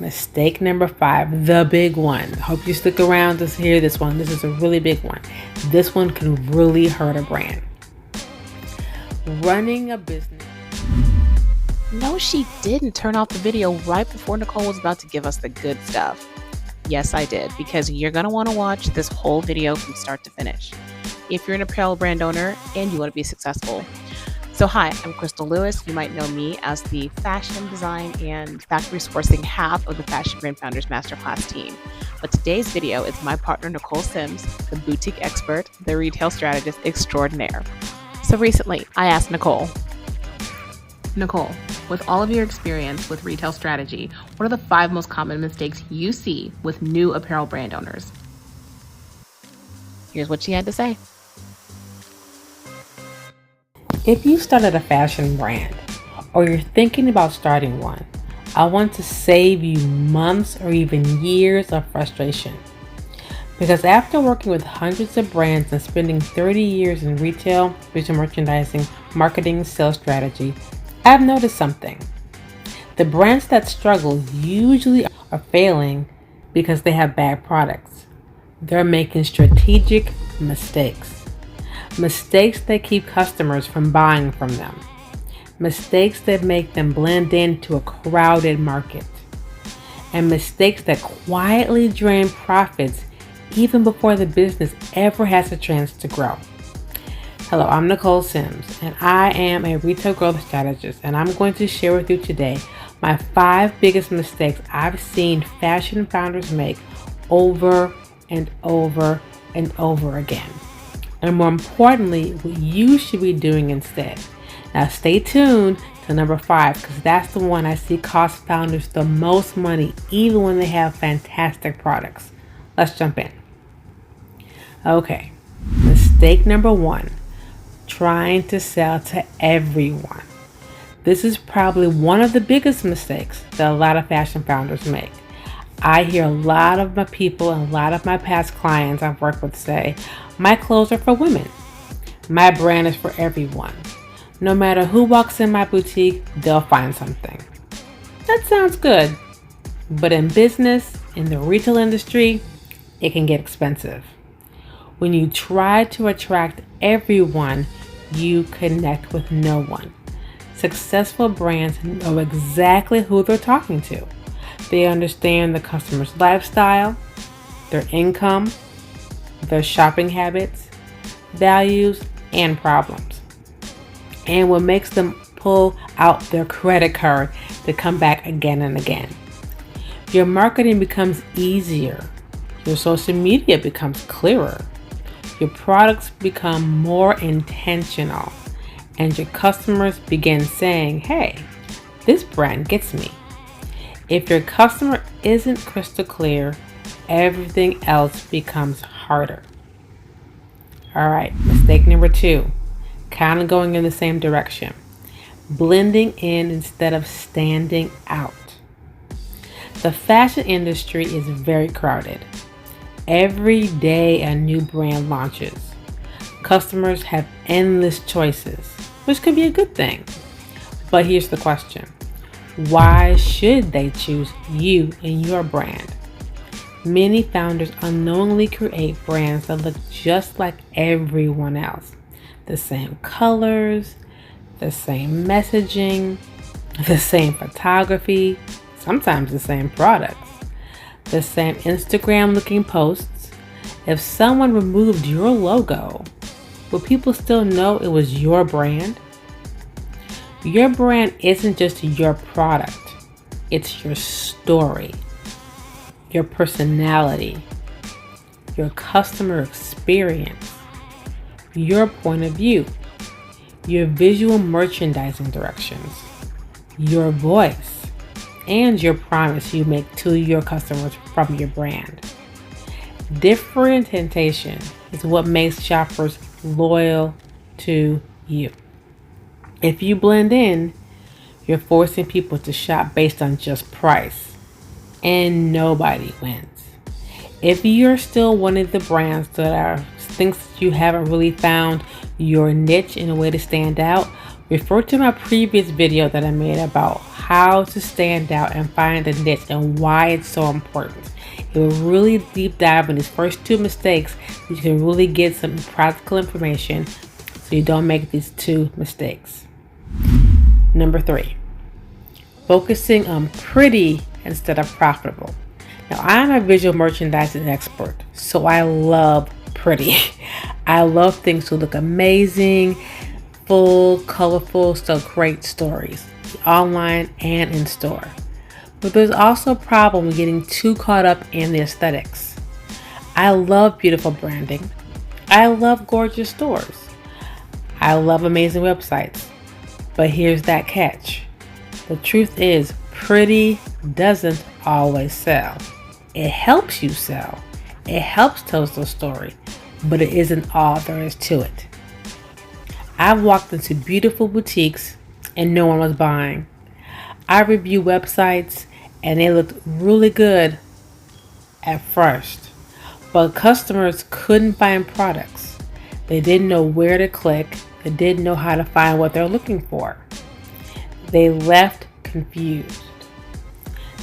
Mistake number 5, the big one. Hope you stick around to hear this one. This is a really big one. This one can really hurt a brand. Running a business. No, she didn't turn off the video right before Nichole was about to give us the good stuff. Yes, I did, because you're going to want to watch this whole video from start to finish if you're an apparel brand owner and you want to be successful. So hi, I'm Crystal Lewis. You might know me as the fashion design and factory sourcing half of the Fashion Brand Founders Masterclass team. But today's video is my partner Nichole Sims, the boutique expert, the retail strategist extraordinaire. So recently, I asked Nichole, with all of your experience with retail strategy, what are the 5 most common mistakes you see with new apparel brand owners? Here's what she had to say. If you started a fashion brand or you're thinking about starting one, I want to save you months or even years of frustration. Because after working with hundreds of brands and spending 30 years in retail, visual merchandising, marketing, sales strategy, I've noticed something. The brands that struggle usually are failing because they have bad products. They're making strategic mistakes. Mistakes that keep customers from buying from them. Mistakes that make them blend into a crowded market. And mistakes that quietly drain profits even before the business ever has a chance to grow. Hello, I'm Nichole Sims, and I am a retail growth strategist, and I'm going to share with you today my 5 biggest mistakes I've seen fashion founders make over and over and over again. And more importantly, what you should be doing instead. Now stay tuned to number 5, because that's the one I see cost founders the most money, even when they have fantastic products. Let's jump in. Okay, mistake number 1, trying to sell to everyone. This is probably one of the biggest mistakes that a lot of fashion founders make. I hear a lot of my people and a lot of my past clients I've worked with say, my clothes are for women. My brand is for everyone. No matter who walks in my boutique, they'll find something. That sounds good, but in business, in the retail industry, it can get expensive. When you try to attract everyone, you connect with no one. Successful brands know exactly who they're talking to. They understand the customer's lifestyle, their income, their shopping habits, values, and problems. And what makes them pull out their credit card to come back again and again. Your marketing becomes easier. Your social media becomes clearer. Your products become more intentional. And your customers begin saying, hey, this brand gets me. If your customer isn't crystal clear, everything else becomes harder. All right, mistake number 2, kind of going in the same direction. Blending in instead of standing out. The fashion industry is very crowded. Every day a new brand launches. Customers have endless choices, which could be a good thing. But here's the question. Why should they choose you and your brand? Many founders unknowingly create brands that look just like everyone else. The same colors, the same messaging, the same photography, sometimes the same products, the same Instagram looking posts. If someone removed your logo, would people still know it was your brand? Your brand isn't just your product, it's your story, your personality, your customer experience, your point of view, your visual merchandising directions, your voice, and your promise you make to your customers from your brand. Differentiation is what makes shoppers loyal to you. If you blend in, you're forcing people to shop based on just price, and nobody wins. If you're still one of the brands that thinks you haven't really found your niche in a way to stand out, refer to my previous video that I made about how to stand out and find a niche and why it's so important. It will really deep dive in these first 2 mistakes so you can really get some practical information so you don't make these 2 mistakes. Number 3, focusing on pretty instead of profitable. Now, I'm a visual merchandising expert, so I love pretty. I love things to look amazing, full, colorful, so great stories, online and in store. But there's also a problem with getting too caught up in the aesthetics. I love beautiful branding. I love gorgeous stores. I love amazing websites. But here's that catch. The truth is, pretty doesn't always sell. It helps you sell. It helps tell the story, but it isn't all there is to it. I've walked into beautiful boutiques and no one was buying. I reviewed websites and they looked really good at first, but customers couldn't find products. They didn't know where to click. They didn't know how to find what they're looking for. They left confused.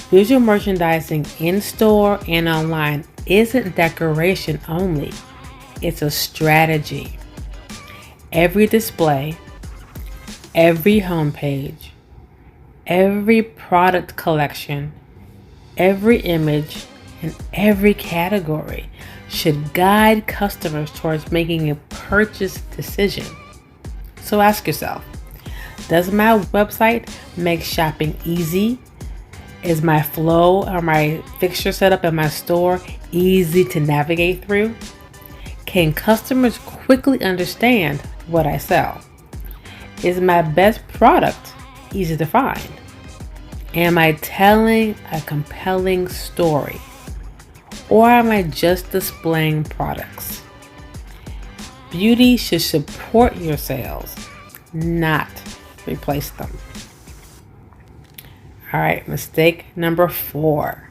Visual merchandising in store and online isn't decoration only. It's a strategy. Every display, every homepage, every product collection, every image, and every category should guide customers towards making a purchase decision. So ask yourself, does my website make shopping easy? Is my flow or my fixture setup in my store easy to navigate through? Can customers quickly understand what I sell? Is my best product easy to find? Am I telling a compelling story? Or am I just displaying products? Beauty should support your sales, not replace them. All right, mistake number 4.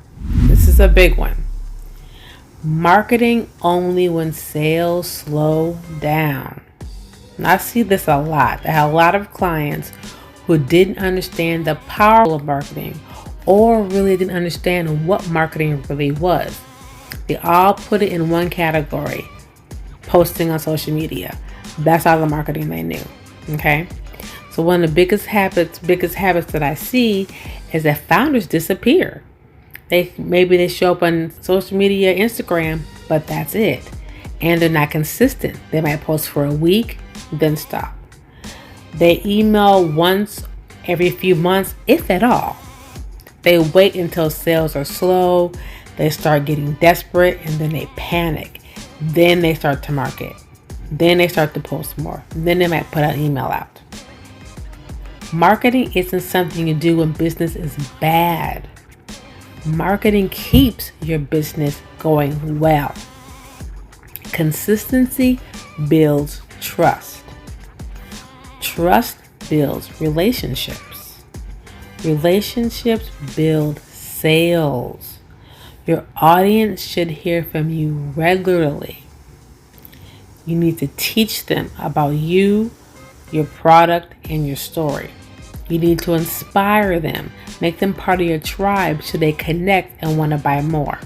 This is a big one. Marketing only when sales slow down. And I see this a lot. I have a lot of clients who didn't understand the power of marketing or really didn't understand what marketing really was. They all put it in one category, posting on social media. That's all the marketing they knew. Okay? So one of the biggest habits that I see is that founders disappear. Maybe they show up on social media, Instagram, but that's it. And they're not consistent. They might post for a week, then stop. They email once every few months, if at all. They wait until sales are slow. They start getting desperate and then they panic. Then they start to market. Then they start to post more. Then they might put an email out. Marketing isn't something you do when business is bad. Marketing keeps your business going well. Consistency builds trust. Trust builds relationships. Relationships build sales. Your audience should hear from you regularly. You need to teach them about you, your product, and your story. You need to inspire them, make them part of your tribe so they connect and want to buy more.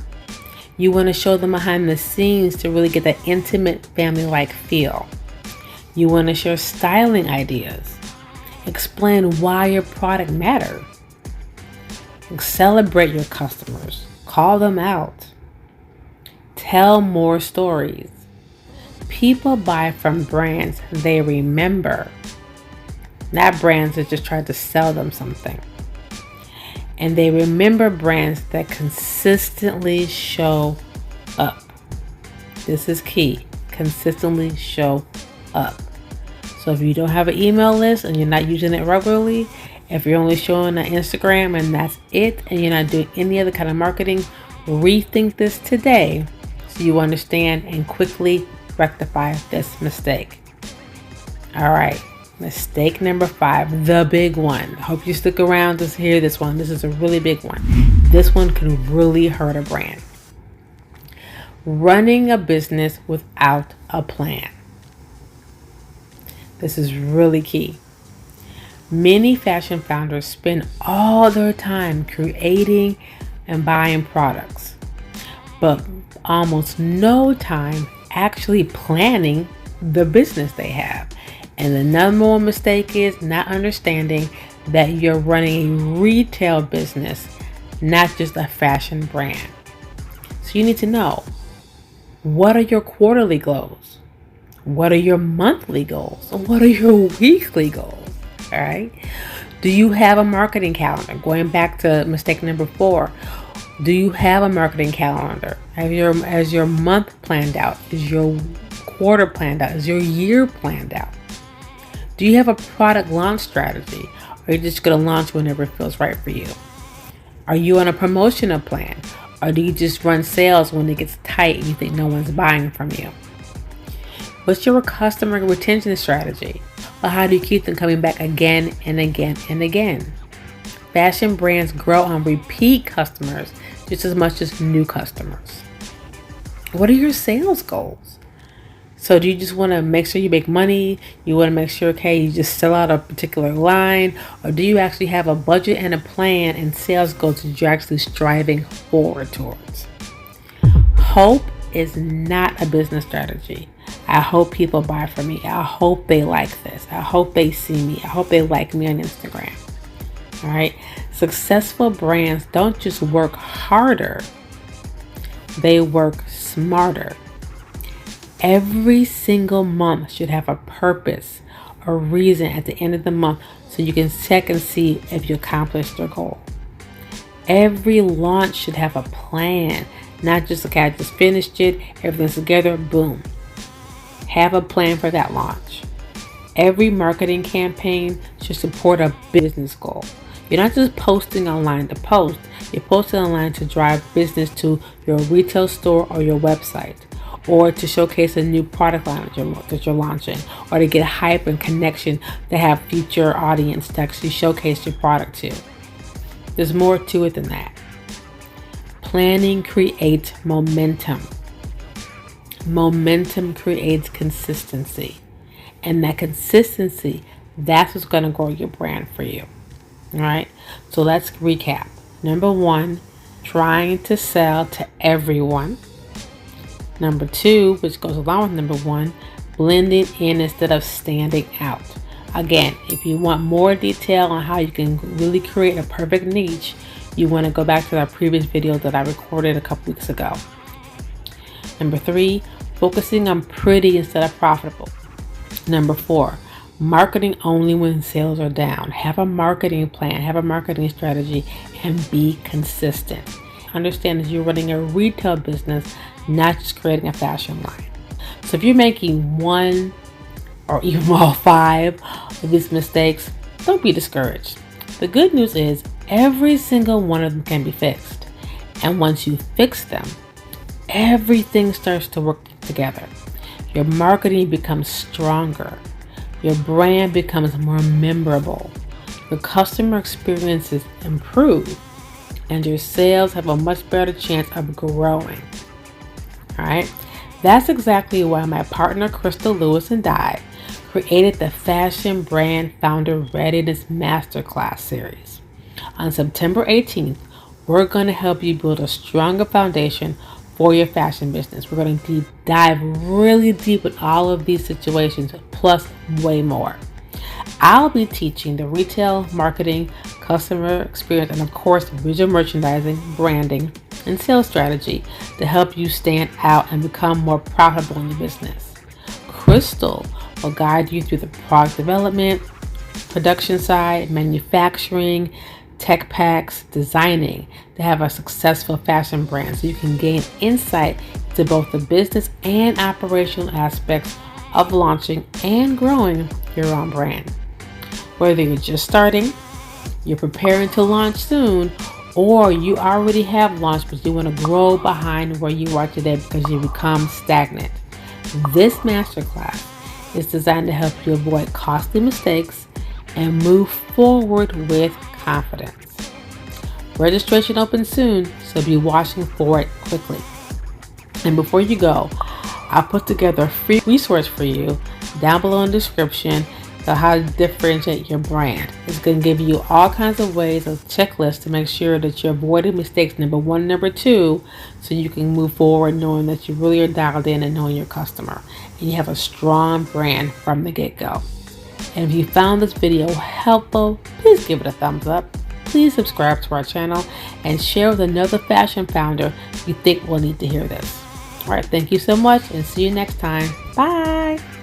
You want to show them behind the scenes to really get that intimate family-like feel. You want to share styling ideas. Explain why your product matters. Celebrate your customers. Call them out. Tell more stories. People buy from brands they remember, not brands that just try to sell them something. And they remember brands that consistently show up. This is key. Consistently show up. So if you don't have an email list and you're not using it regularly, if you're only showing on Instagram and that's it, and you're not doing any other kind of marketing, rethink this today so you understand and quickly rectify this mistake. All right. Mistake number 5, the big one. I hope you stick around to hear this one. This is a really big one. This one can really hurt a brand. Running a business without a plan. This is really key. Many fashion founders spend all their time creating and buying products, but almost no time actually planning the business they have. And the number one mistake is not understanding that you're running a retail business, not just a fashion brand. So you need to know, what are your quarterly goals? What are your monthly goals? What are your weekly goals? All right. Do you have a marketing calendar? Going back to mistake number 4, do you have a marketing calendar? Has your month planned out? Is your quarter planned out? Is your year planned out? Do you have a product launch strategy? Or are you just going to launch whenever it feels right for you? Are you on a promotional plan? Or do you just run sales when it gets tight and you think no one's buying from you? What's your customer retention strategy? Or how do you keep them coming back again and again and again? Fashion brands grow on repeat customers just as much as new customers. What are your sales goals? So do you just want to make sure you make money? You want to make sure, you just sell out a particular line? Or do you actually have a budget and a plan and sales goals that you're actually striving forward towards? Hope is not a business strategy. I hope people buy from me. I hope they like this. I hope they see me. I hope they like me on Instagram. All right. Successful brands don't just work harder. They work smarter. Every single month should have a purpose or reason at the end of the month so you can check and see if you accomplished your goal. Every launch should have a plan, not just, I just finished it, everything's together, boom. Have a plan for that launch. Every marketing campaign should support a business goal. You're not just posting online to post. You're posting online to drive business to your retail store or your website, or to showcase a new product line that you're launching, or to get hype and connection to have future audience to actually showcase your product to. There's more to it than that. Planning creates momentum. Momentum creates consistency. And that consistency, that's what's going to grow your brand for you. All right. So let's recap. Number 1, trying to sell to everyone. Number 2, which goes along with number 1, blending in instead of standing out. Again, if you want more detail on how you can really create a perfect niche, you want to go back to our previous video that I recorded a couple weeks ago. Number 3, focusing on pretty instead of profitable. Number 4, marketing only when sales are down. Have a marketing plan, have a marketing strategy, and be consistent. Understand that you're running a retail business, not just creating a fashion line. So if you're making 1 or even all 5 of these mistakes, don't be discouraged. The good news is every single one of them can be fixed. And once you fix them, everything starts to work together. Your marketing becomes stronger. Your brand becomes more memorable. Your customer experiences improve. And your sales have a much better chance of growing. All right. That's exactly why my partner Crystal Lewis and I created the Fashion Brand Founder Readiness Masterclass series. On September 18th, we're going to help you build a stronger foundation for your fashion business. We're going to dive really deep with all of these situations, plus way more. I'll be teaching the retail, marketing, customer experience, and of course, visual merchandising, branding, and sales strategy to help you stand out and become more profitable in your business. Crystal will guide you through the product development, production side, manufacturing, tech packs, designing to have a successful fashion brand so you can gain insight to both the business and operational aspects of launching and growing your own brand. Whether you're just starting, you're preparing to launch soon, or you already have launched but you want to grow behind where you are today because you become stagnant. This masterclass is designed to help you avoid costly mistakes and move forward with confidence. Registration opens soon, so be watching for it quickly. And before you go, I'll put together a free resource for you down below in the description So how to differentiate your brand. It's going to give you all kinds of ways of checklists to make sure that you're avoiding mistakes, number one, number two, so you can move forward knowing that you really are dialed in and knowing your customer. And you have a strong brand from the get-go. And if you found this video helpful, please give it a thumbs up. Please subscribe to our channel and share with another fashion founder you think will need to hear this. All right, thank you so much and see you next time. Bye.